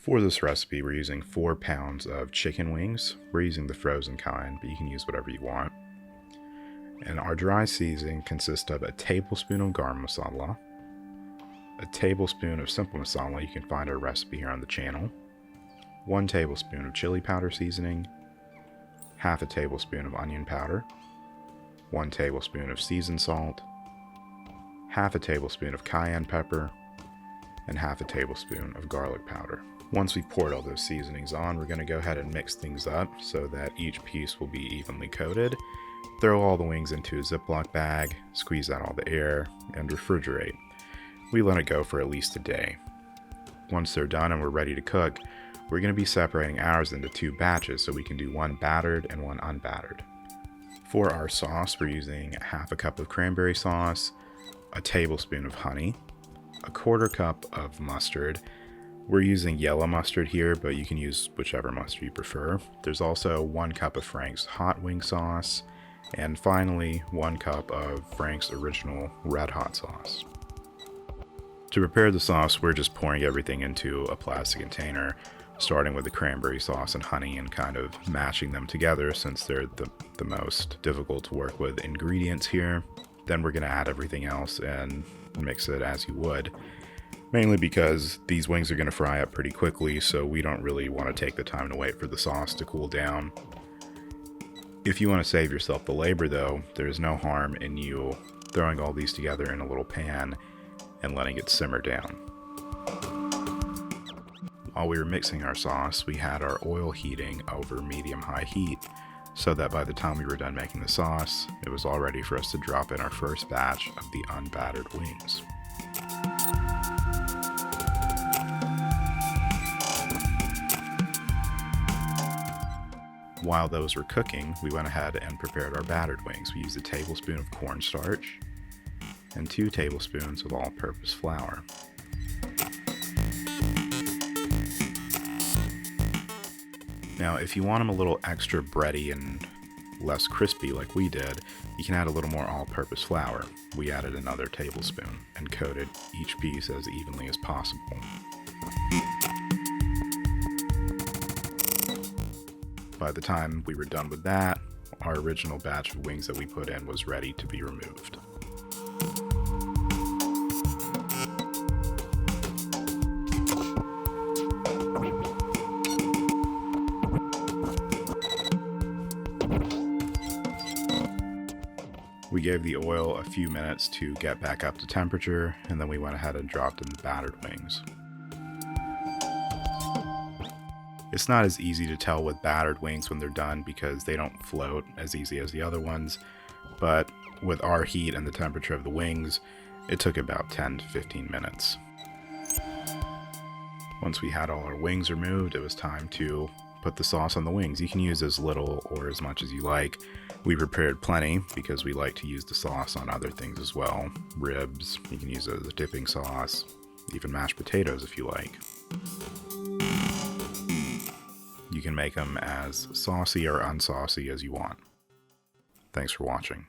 For this recipe, we're using 4 pounds of chicken wings. We're using the frozen kind, but you can use whatever you want. And our dry seasoning consists of a tablespoon of Garam Masala, a tablespoon of simple masala, you can find our recipe here on the channel, 1 tablespoon of chili powder seasoning, half a tablespoon of onion powder, 1 tablespoon of seasoned salt, half a tablespoon of cayenne pepper, and half a tablespoon of garlic powder. Once we've poured all those seasonings on, we're going to go ahead and mix things up so that each piece will be evenly coated. Throw all the wings into a Ziploc bag, squeeze out all the air, and refrigerate. We let it go for at least a day. Once they're done and we're ready to cook, we're going to be separating ours into 2 batches so we can do one battered and one unbattered. For our sauce, we're using half a cup of cranberry sauce, a tablespoon of honey, a 1/4 cup of mustard. We're using yellow mustard here, but you can use whichever mustard you prefer. There's also 1 cup of Frank's hot wing sauce, and finally 1 cup of Frank's original red hot sauce. To prepare the sauce, we're just pouring everything into a plastic container, starting with the cranberry sauce and honey and kind of mashing them together since they're the most difficult to work with ingredients here. Then we're going to add everything else and mix it as you would. Mainly because these wings are going to fry up pretty quickly, so we don't really want to take the time to wait for the sauce to cool down. If you want to save yourself the labor though, there's no harm in you throwing all these together in a little pan and letting it simmer down. While we were mixing our sauce, we had our oil heating over medium-high heat, so that by the time we were done making the sauce, it was all ready for us to drop in our first batch of the unbattered wings. While those were cooking, we went ahead and prepared our battered wings. We used a tablespoon of cornstarch and 2 tablespoons of all-purpose flour. Now, if you want them a little extra bready and less crispy like we did, you can add a little more all-purpose flour. We added another tablespoon and coated each piece as evenly as possible. By the time we were done with that, our original batch of wings that we put in was ready to be removed. We gave the oil a few minutes to get back up to temperature, and then we went ahead and dropped in the battered wings. It's not as easy to tell with battered wings when they're done because they don't float as easy as the other ones, but with our heat and the temperature of the wings, it took about 10 to 15 minutes. Once we had all our wings removed, it was time to put the sauce on the wings. You can use as little or as much as you like. We prepared plenty because we like to use the sauce on other things as well. Ribs, you can use it as a dipping sauce, even mashed potatoes if you like. You can make them as saucy or unsaucy as you want. Thanks for watching.